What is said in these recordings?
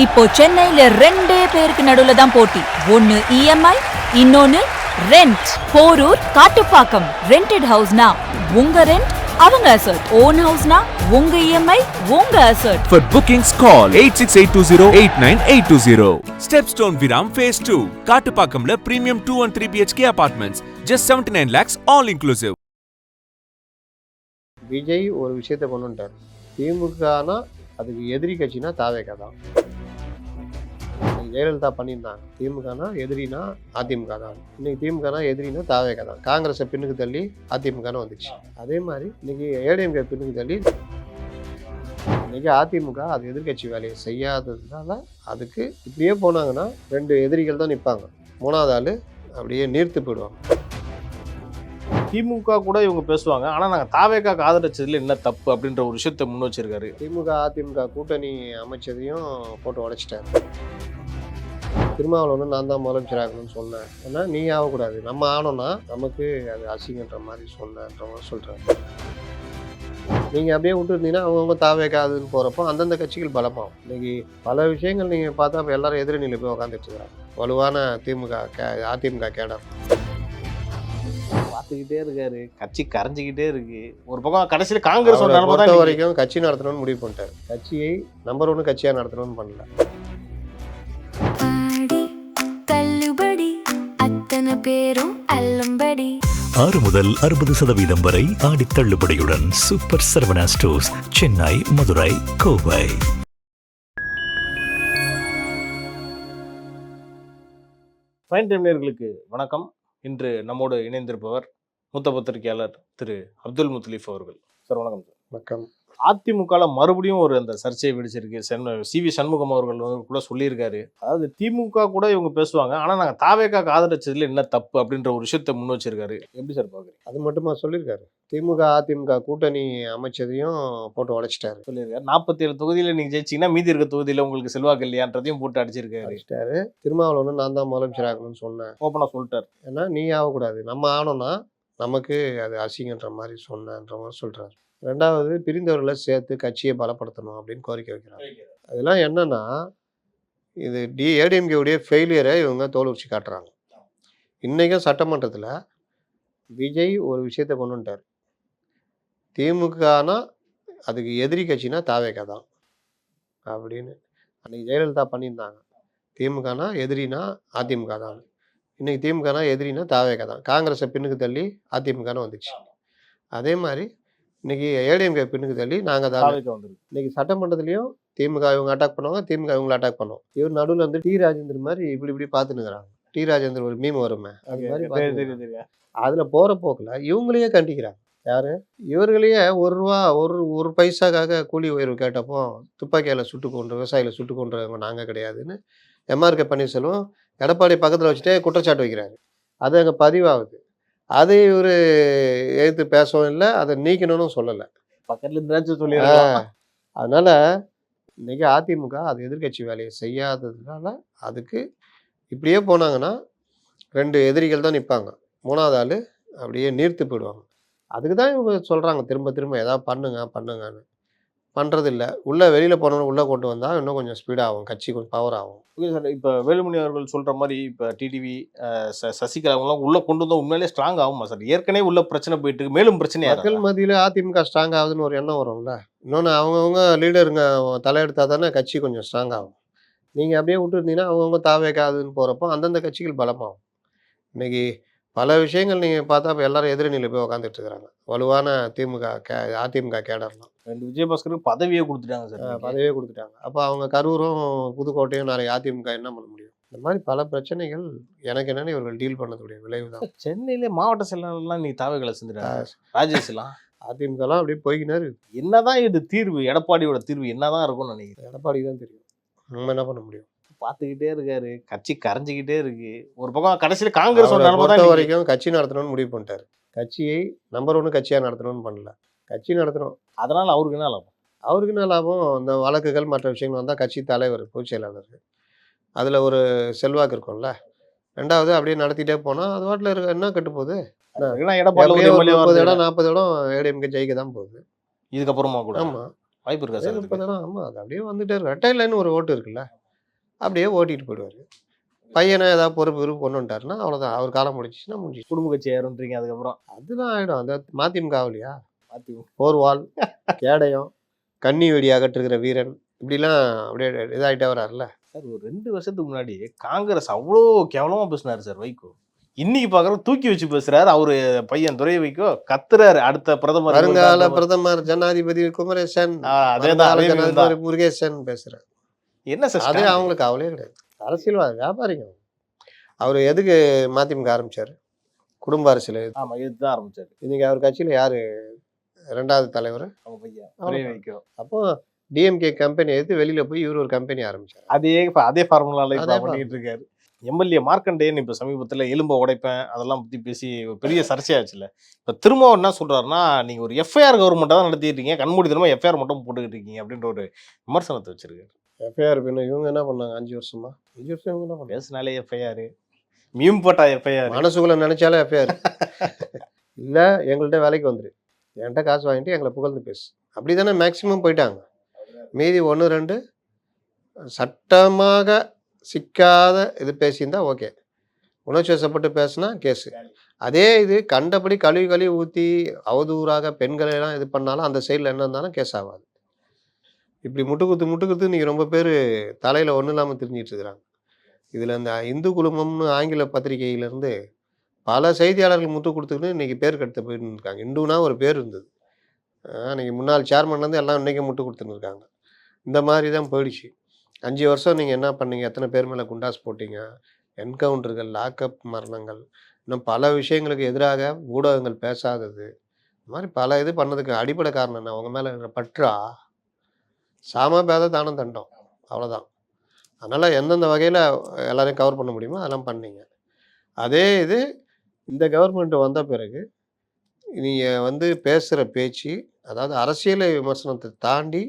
இப்போ சென்னையில ரெண்டே பேருக்கு நடுவுல தான் போட்டி. ஒன்னு இஎம்ஐ, இன்னொன்னு ரெண்ட். போரூர், காட்டுப்பாக்கம். ரெண்டட் ஹவுஸ்னா உங்க ரெண்ட், அவங்க அசர்ட். ஓன் ஹவுஸ்னா உங்க இஎம்ஐ, உங்க assert. For bookings call 8682089820. Stepstone Viram Phase 2. காட்டுப்பாக்கம்ல premium 2 and 3 BHK apartments. Just 79 lakhs all inclusive. Vijay ஒரு விஷயத்த கொண்டு வந்துட்டார். திமுகனா அதுக்கு எதிரி கட்சினா தாவேகா தான். ஜெயலலிதா பண்ணியிருந்தாங்க. திமுகனா எதிரினா அதிமுக தான். இன்னைக்கு திமுகனா எதிரினா தாவேகா தான். காங்கிரஸை பின்னுக்கு தள்ளி அதிமுகன்னு வந்துச்சு. அதே மாதிரி இன்னைக்கு ஏடிஎம்கே பின்னுக்கு தள்ளி இன்னைக்கு அதிமுக அது எதிர்கட்சி வேலையை செய்யாததுனால அதுக்கு இப்படியே போனாங்கன்னா ரெண்டு எதிரிகள் தான் நிற்பாங்க. மூணாவது ஆள் அப்படியே நீர்த்து போயிடுவாங்க. திமுக கூட இவங்க பேசுவாங்க, ஆனால் நாங்கள் தாவேக்காக்கு ஆதரிச்சதுல என்ன தப்பு அப்படின்ற ஒரு விஷயத்தை முன் வச்சிருக்காரு. திமுக அதிமுக கூட்டணி அமைச்சதையும் போட்டு உடைச்சிட்டாரு. திருமாவளவன் நான் தான் முதலமைச்சர் ஆகணும்னு சொன்னேன். ஏன்னா நீ ஆகக்கூடாது, நம்ம ஆனோம்னா நமக்கு அது அசிங்கன்ற மாதிரி சொன்னன்ற மாதிரி சொல்கிறாங்க. நீங்கள் அப்படியே விட்டுருந்தீங்கன்னா அவங்கவுங்க தாவேக்காதுன்னு போகிறப்போ அந்தந்த கட்சிகள் பலமாகும். இன்னைக்கு பல விஷயங்கள் நீங்கள் பார்த்தா இப்போ எல்லாரும் எதிரணியில் போய் உக்காந்துட்டு இருக்கிறாங்க. வலுவான திமுக அதிமுக கேடர் பார்த்துக்கிட்டே இருக்காரு, கட்சி கரைஞ்சிக்கிட்டே இருக்கு. ஒரு பக்கம் கடைசியில் காங்கிரஸ் பொறுத்த வரைக்கும் கட்சி நடத்தணும்னு முடிவு பண்ணிட்டார். கட்சியை நம்பர் 1 கட்சியாக நடத்தணும்னு பண்ணல. பேரும் அல்லம்படி 6 முதல் 60% வரை ஆடி தள்ளுபடியுடன் super Saravana stores, Chennai, Madurai, Kovai. Fine time நேயர்களுக்கு வணக்கம். இன்று நம்மோடு இணைந்திருப்பவர் மூத்த பத்திரிகையாளர் திரு அப்துல் முத்தலீப் அவர்கள். சார் வணக்கம். சார் வணக்கம். அதிமுகல மறுபடியும் ஒரு அந்த சர்ச்சையை வெடிச்சிருக்கு. CV சண்முகம் அவர்கள் கூட சொல்லியிருக்காரு. அதாவது திமுக கூட இவங்க பேசுவாங்க, ஆனால் நாங்கள் தாவேக்காக்கு ஆதரிச்சதுல என்ன தப்பு அப்படின்ற ஒரு விஷயத்தை முன் வச்சிருக்காரு. எப்படி சார் பார்க்குறீங்க? அது மட்டுமா சொல்லியிருக்காரு? திமுக அதிமுக கூட்டணி அமைச்சதையும் போட்டு உடைச்சிட்டாரு. சொல்லியிருக்காரு 47 தொகுதியில் நீங்கள் ஜெயிச்சிங்கன்னா மீதி இருக்க தொகுதியில் உங்களுக்கு செல்வாக்கு இல்லையான்றதையும் போட்டு அடிச்சிருக்காரு. திருமாவளவன் நான் தான் முதலமைச்சர் ஆகணும்னு சொன்னேன். ஓப்பனாக சொல்லிட்டார். ஏன்னா நீ ஆகக்கூடாது, நம்ம ஆனோம்னா நமக்கு அது அசிங்கன்ற மாதிரி சொன்னன்ற மாதிரி சொல்கிறாரு. ரெண்டாவது, பிரிந்தவர்களை சேர்த்து கட்சியை பலப்படுத்தணும் அப்படின்னு கோரிக்கை வைக்கிறாங்க. அதெல்லாம் என்னன்னா, இது ஏடிஎம்கேவுடைய ஃபெயிலியரை இவங்க தோல் உரிச்சு காட்டுறாங்க. இன்றைக்கும் சட்டமன்றத்தில் விஜய் ஒரு விஷயத்த கொண்டு வந்துட்டார். திமுகனா அதுக்கு எதிரி கட்சினா தாவேகா தான் அப்படின்னு. அன்றைக்கி ஜெயலலிதா பண்ணியிருந்தாங்க. திமுகனா எதிரினா அதிமுக தான். இன்றைக்கி திமுகனா எதிரினா தாவேகா தான். காங்கிரஸை பின்னுக்கு தள்ளி அதிமுகன்னு வந்துச்சு. அதே மாதிரி இன்னைக்கு ஏடிஎம்கே பின்னுக்கு தள்ளி நாங்கள் தான். இன்னைக்கு சட்டமன்றத்துலேயும் திமுக இவங்க அட்டாக் பண்ணுவாங்க, திமுக இவங்களை அட்டாக் பண்ணுவோம். இவர் நடுவில் வந்து டி ராஜேந்தர் மாதிரி இப்படி பார்த்துன்னுக்குறாங்க. டி ராஜேந்தர் ஒரு மீம் வருமே, அது மாதிரி அதில் போகிற போக்கில் இவங்களையே கண்டிக்கிறாங்க. யார்? இவர்களையே ஒரு பைசாக்காக கூலி உயர்வு கேட்டப்போ துப்பாக்கியால் சுட்டு கொண்டு விவசாயிகளை சுட்டு கொண்டுறவங்க நாங்கள் கிடையாதுன்னு MRK பன்னீர்செல்வம் எடப்பாடி பக்கத்தில் வச்சுட்டே குற்றச்சாட்டு வைக்கிறாரு. அது அங்கே பதிவாகுது. அதை இவர் எழுத்து பேசவும் இல்லை, அதை நீக்கணும்னு சொல்லலை. பக்கத்துல சொல்லி. அதனால் இன்னைக்கு அதிமுக அது எதிர்கட்சி வேலையை செய்யாததுனால அதுக்கு இப்படியே போனாங்கன்னா ரெண்டு எதிரிகள் தான் நிற்பாங்க. மூணாவது ஆள் அப்படியே நீர்த்து போயிடுவாங்க. அதுக்கு தான் இவங்க சொல்கிறாங்க திரும்ப ஏதாவது பண்ணுங்கன்னு. பண்ணுறதில்ல. வெளியில் போனவங்க உள்ளே கொண்டு வந்தால் இன்னும் கொஞ்சம் ஸ்பீடாகும், கட்சி கொஞ்சம் பவர் ஆகும். Okay sir. இப்போ வேலுமணி அவர்கள் சொல்கிற மாதிரி இப்போ டிடிவி சசிகலா அவங்களாம் உள்ளே கொண்டு வந்தால் உண்மையிலே ஸ்ட்ராங் ஆகுமா சார்? ஏற்கனவே உள்ள பிரச்சனை போயிட்டு இருக்கு, மேலும் பிரச்சனை மக்கள் மத்தியில் அதிமுக ஸ்ட்ராங் ஆகுதுன்னு ஒரு எண்ணம் வரும்ல. இன்னொன்று அவங்கவுங்க லீடருங்க தலையெடுத்தால் தானே கட்சி கொஞ்சம் ஸ்ட்ராங் ஆகும். நீங்கள் அப்படியே விட்டுருந்தீங்கன்னா அவங்கவுங்க தாவேக்காதுன்னு போகிறப்போ அந்தந்த கட்சிகள் பலமாகும். இன்றைக்கி பல விஷயங்கள் நீங்கள் பார்த்தா இப்போ எல்லாரும் எதிரணியில் போய் உக்காந்துட்டு இருக்கிறாங்க. வலுவான அதிமுக கேடர்லாம். 2 விஜயபாஸ்கருக்கு பதவியே கொடுத்துட்டாங்க சார். பதவியே கொடுத்துட்டாங்க. அப்போ அவங்க கரூரும் புதுக்கோட்டையும் நாளைக்கு அதிமுக என்ன பண்ண முடியும்? இந்த மாதிரி பல பிரச்சனைகள் எனக்கு என்னென்னு இவர்கள் டீல் பண்ணக்கூடிய விளைவு தான். சென்னையிலே மாவட்ட செயலாளர்லாம் நீ தாவேகளை செஞ்சுட்டாங்க. ராஜேஷ்லாம் அதிமுகலாம் அப்படியே போய்கினாரு. என்னதான் இது தீர்வு? எடப்பாடியோட தீர்வு என்னதான் இருக்கும்னு நினைக்கிறேன். எடப்பாடி தான் தெரியும். நம்ம என்ன பண்ண முடியும்? பார்த்துக்கிட்டே இருக்காரு, கட்சி கரைஞ்சிக்கிட்டே இருக்கு. ஒரு பக்கம் கடைசியில் காங்கிரஸ் பொறுத்த வரைக்கும் கட்சி நடத்தணும்னு முடிவு பண்ணிட்டாரு. கட்சியை நம்பர் 1 கட்சியாக நடத்தணும்னு பண்ணல. கட்சி நடத்தணும். அதனால் அவருக்கு என்ன லாபம்? அவருக்கு என்ன லாபம்? இந்த வழக்குகள் மற்ற விஷயங்கள் வந்தால் கட்சி தலைவர் பொதுச் செயலாளர் அதில் ஒரு செல்வாக்கு இருக்கும்ல. ரெண்டாவது அப்படியே நடத்திட்டே போனால் அது வாட்டில் இருக்க என்ன கட்டு போகுது? 30 இடம் 40 இடம் ஏடிஎம்கே ஜெயிக்க தான் போகுது இதுக்கப்புறமா கூட. ஆமாம், வாய்ப்பு இருக்கா சார்? 30 இடம். ஆமாம், அது அப்படியே வந்துட்டே இருக்கு. ரெட்டைலைன்னு ஒரு ஓட்டு இருக்குல்ல. அப்படியே ஓட்டிகிட்டு போயிடுவார். பையனை ஏதாவது பொறுப்பு கொண்டு வந்துட்டாருன்னா அவ்வளோதான், அவர் காலம் முடிஞ்சிச்சுன்னா முடிஞ்சிச்சு. குடும்ப கட்சி ஏறுன்றீங்க அதுக்கப்புறம் அதெல்லாம் ஆகிடும். அந்த மதிமுக ஆகலையா, அதிமுக. போர்வால், கேடயம், கன்னி வெடி அகற்றுகிற வீரன், இப்படிலாம் அப்படியே இதாகிட்டே வராருல்ல. சார் ஒரு 2 வருஷத்துக்கு முன்னாடி காங்கிரஸ் அவ்வளோ கேவலமா பேசினாரு சார் வைகோ. இன்னைக்கு பாக்குறோம் தூக்கி வச்சு பேசுறாரு. அவரு பையன் துரை வைகோ கத்துறாரு அடுத்த பிரதமர் வருங்கால பிரதமர் ஜனாதிபதி குமரேசன், அதேதான் அதே ஜனாதிபதி முருகேசன் பேசுறாரு. என்ன சார் அதே அவங்களுக்கு கவலையே கிடையாது. அரசியல்வாதி, வியாபாரிங்க. அவர் எதுக்கு மதிமுக ஆரம்பிச்சாரு? குடும்ப அரசியல். ஆமா இதுதான் ஆரம்பிச்சாரு. இன்னைக்கு அவர் கட்சியில யாரு 2வது தலைவர்? அவங்க பையன் துரை வைகோ. அப்போ டிஎம்கே கம்பெனி எடுத்து வெளியில போய் இவர் ஒரு கம்பெனி ஆரம்பிச்சாரு. அதே ஃபார்முலால அதே பண்ணிட்டு இருக்காரு. எம்எல்ஏ மார்க்கண்டேயன் இப்ப சமீபத்துல எலும்ப உடைப்பேன் அதெல்லாம் பத்தி பேசி ஒரு பெரிய சர்ச்சையாச்சுல. இப்ப திரும்ப என்ன சொல்றாருன்னா, நீங்க ஒரு எஃப்ஐஆர் கவர்மெண்டா தான் நடத்திட்டு இருக்கீங்க, கண்மூடித்தனமா எஃப்ஐஆர் மட்டும் போட்டுக்கிட்டு இருக்கீங்க அப்படின்ற ஒரு விமர்சனத்தை வச்சிருக்காரு. எஃப்ஐஆர் பின்ன இவங்க என்ன பண்ணாங்க 5 வருஷமா? 5 வருஷம் இவங்க என்ன பண்ணாங்க? பேசினாலே எஃப்ஐஆர், மீம் போட்டா எஃப்ஐஆர், மனசுக்குள்ள நினைச்சாலே எஃப்ஐஆர். இல்ல எங்கள்கிட்ட வேலைக்கு வந்துரு, என்கிட்ட காசு வாங்கிட்டு எங்களை புகழ்ந்து பேசு, அப்படிதானே மேக்சிமம் போயிட்டாங்க. மீதி 1 2 சட்டமாக சிக்காத இது பேசியிருந்தா ஓகே, உணர்ச்சி வசப்பட்டு பேசினா கேஸு. அதே இது கண்டபடி கழுவி ஊற்றி அவதூறாக பெண்களை எல்லாம் இது பண்ணாலும் அந்த சைடில் என்ன இருந்தாலும் கேஸ் ஆகாது. இப்படி முட்டுக்குத்து இன்றைக்கி ரொம்ப பேர் தலையில் ஒன்றும் இல்லாமல் தெரிஞ்சிட்டு இருக்கிறாங்க. இதில் இந்த இந்து குழுமம்னு ஆங்கில பத்திரிகையிலேருந்து பல செய்தியாளர்கள் முட்டு கொடுத்துக்கிட்டு இன்றைக்கி பேர் கெடுத்து போயிட்டு இருக்காங்க. இந்துனா ஒரு பேர் இருந்தது, இன்றைக்கி முன்னாள் சேர்மன்லேருந்து எல்லாம் இன்றைக்கி முட்டு கொடுத்துன்னு இருக்காங்க. இந்த மாதிரி தான் போயிடுச்சு. 5 வருஷம் நீங்கள் என்ன பண்ணீங்க? எத்தனை பேர் மேலே குண்டாஸ் போட்டீங்க? என்கவுண்டர்கள், லாக்அப் மரணங்கள், இன்னும் பல விஷயங்களுக்கு எதிராக ஊடகங்கள் பேசாதது, இந்த மாதிரி பல இது பண்ணதுக்கு அடிப்படை காரணம் என்ன? அவங்க மேலே இருக்கிற பற்றா? சாமபேத தானம் தண்டம், அவ்வளோதான். அதனால் எந்தெந்த வகையில் எல்லாரையும் கவர் பண்ண முடியுமோ அதெல்லாம் பண்ணீங்க. அதே இது இந்த கவர்மெண்ட் வந்த பிறகு நீங்கள் பேசுகிற பேச்சு, அதாவது அரசியல் விமர்சனத்தை தாண்டி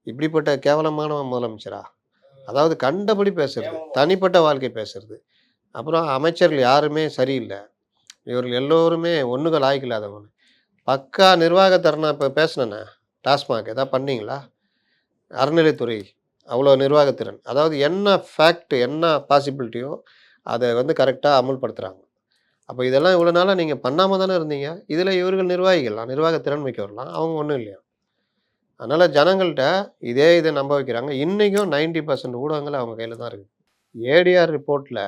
இப்படிப்பட்ட கேவலமான முதலமைச்சரா? அதாவது கண்டபடி பேசுறது, தனிப்பட்ட வாழ்க்கை பேசுறது, அப்புறம் அமைச்சர்கள் யாருமே சரியில்லை, இவர்கள் எல்லோருமே ஒன்றுகள் ஆய்க்கில்லாதவங்க. பக்கா நிர்வாக தரணம். இப்போ பேசினேண்ணே, டாஸ்மாக் எதாவது பண்ணீங்களா? அறநிலைத்துறை அவ்வளோ நிர்வாகத்திறன், அதாவது என்ன ஃபேக்ட் என்ன பாசிபிலிட்டியோ அதை கரெக்டாக அமுல்படுத்துகிறாங்க. அப்போ இதெல்லாம் இவ்வளோ நாளாக நீங்கள் பண்ணாமல் தானே இருந்தீங்க. இதில் இவர்கள் நிர்வாகிகள்லாம் நிர்வாகத்திறன் மிக்கவரலாம், அவங்க ஒன்றும் இல்லையா. அதனால் ஜனங்கள்கிட்ட இதை நம்ப வைக்கிறாங்க. இன்றைக்கும் 90% ஊடகங்கள் அவங்க கையில் தான் இருக்குது. ஏடிஆர் ரிப்போர்ட்டில்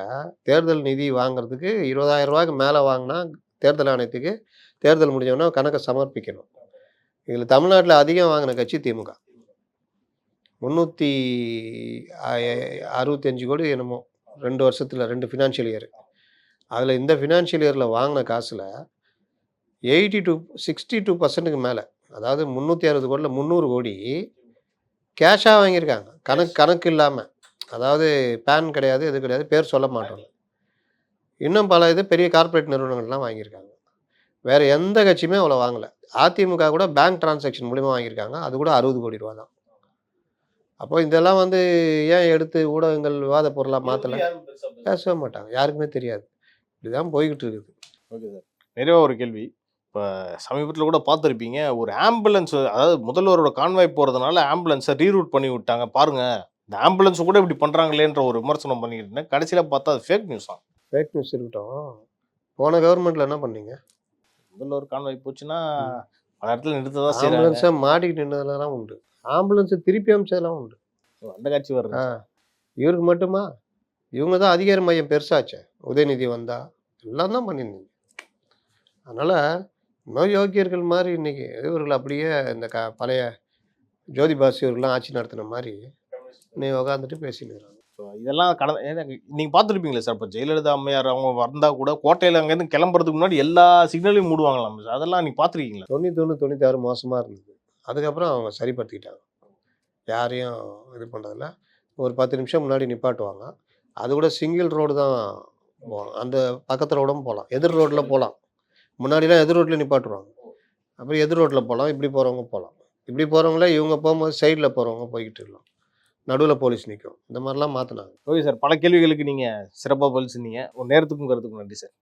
தேர்தல் நிதி வாங்குறதுக்கு 20,000 ரூபாய்க்கு மேலே வாங்கினா தேர்தல் ஆணையத்துக்கு தேர்தல் முடிஞ்சவொன்னா கணக்கை சமர்ப்பிக்கணும். இதில் தமிழ்நாட்டில் அதிகம் வாங்கின கட்சி திமுக. 365 கோடி என்னமோ 2 வருஷத்தில் 2 ஃபினான்ஷியல் இயர். அதில் இந்த ஃபினான்ஷியல் இயரில் வாங்கின காசில் 62% மேலே, அதாவது 360 கோடியில் 300 கோடி கேஷாக வாங்கியிருக்காங்க. கணக்கு இல்லாமல், அதாவது பேன் கிடையாது, எது கிடையாது, பேர் சொல்ல மாட்டோம். இன்னும் பல பெரிய கார்ப்பரேட் நிறுவனங்கள்லாம் வாங்கியிருக்காங்க. வேறு எந்த கட்சியுமே அவ்வளோ வாங்கலை. அதிமுக கூட பேங்க் டிரான்சாக்ஷன் மூலிமா வாங்கியிருக்காங்க, அது கூட 60 கோடி ரூபா தான். அப்போ இதெல்லாம் ஏன் எடுத்து ஊடகங்கள் விவாத பொருளாக மாற்றலை? பேசவே மாட்டாங்க, யாருக்குமே தெரியாது. இப்படிதான் போய்கிட்டு இருக்குது. ஓகே சார், நிறைய ஒரு கேள்வி. இப்போ சமீபத்தில் கூட பார்த்துருப்பீங்க, ஒரு ஆம்புலன்ஸ், அதாவது முதல்வரோட கான்வாய் போகிறதுனால ஆம்புலன்ஸை ரீரூட் பண்ணி விட்டாங்க பாருங்க, இந்த ஆம்புலன்ஸ் கூட இப்படி பண்ணுறாங்களேன்ற ஒரு விமர்சனம் பண்ணிக்கிட்டு இருந்தேன். கடைசியில் பார்த்தா அது ஃபேக் நியூஸ் தான். ஃபேக் நியூஸ் இருக்கட்டும், போன கவர்மெண்ட்டில் என்ன பண்ணீங்க? முதல்வர் கான்வாய் போச்சுன்னா பல இடத்துல நிறுத்த தான் செய்யறாங்க. ஆம்புலன்ஸை மாட்டிக்கிட்டு நின்றதெல்லாம் உண்டு, ஆம்புலன்ஸை திருப்பி அமைச்சதெல்லாம் உண்டு. அந்த காட்சி வருது. இவருக்கு மட்டுமா? இவங்க தான் அதிகார மையம் பெருசாச்சே, உதயநிதி வந்தா எல்லாம் தான் பண்ணியிருந்தீங்க. அதனால் இன்னும் யோக்கியர்கள் மாதிரி இன்னைக்கு இவர்கள் அப்படியே இந்த பழைய ஜோதிபாசி இவர்கள்லாம் ஆட்சி நடத்தின மாதிரி நீ உட்காந்துட்டு பேசினுக்கிறாங்க. ஸோ இதெல்லாம் நீங்கள் பார்த்துருப்பீங்களே சார், இப்போ ஜெயலலிதா அம்மையார் அவங்க வந்தால் கூட கோட்டையில் அங்கேருந்து கிளம்புறதுக்கு முன்னாடி எல்லா சிக்னலையும் மூடுவாங்களாம் சார், அதெல்லாம் நீங்கள் பார்த்துருக்கீங்களா? 91 96 மோசமாக இருந்தது. அதுக்கப்புறம் அவங்க சரிப்படுத்திக்கிட்டாங்க, யாரையும் இது பண்ணுறதில்ல. ஒரு 10 நிமிஷம் முன்னாடி நிப்பாட்டுவாங்க, அது கூட சிங்கிள் ரோடு தான் போகலாம், அந்த பக்கத்து ரோடும் போகலாம், எதிர் ரோட்டில் போகலாம். முன்னாடிலாம் எதிர் ரோட்டில் நிப்பாட்டுருவாங்க, அப்புறம் எதிர் ரோட்டில் போகலாம், இப்படி போகிறவங்க போகலாம். இப்படி போகிறவங்கள இவங்க போகும்போது சைடில் போகிறவங்க போய்கிட்டு இருக்கலாம், நடுவில் போலீஸ் நிற்கும். இந்த மாதிரிலாம் மாற்றினாங்க. ஓகே சார், பல கேள்விகளுக்கு நீங்கள் சிறப்பாக பதில் சொன்னீங்க. ஒரு நேரத்துக்கும் கருத்துக்கும் நன்றி சார்.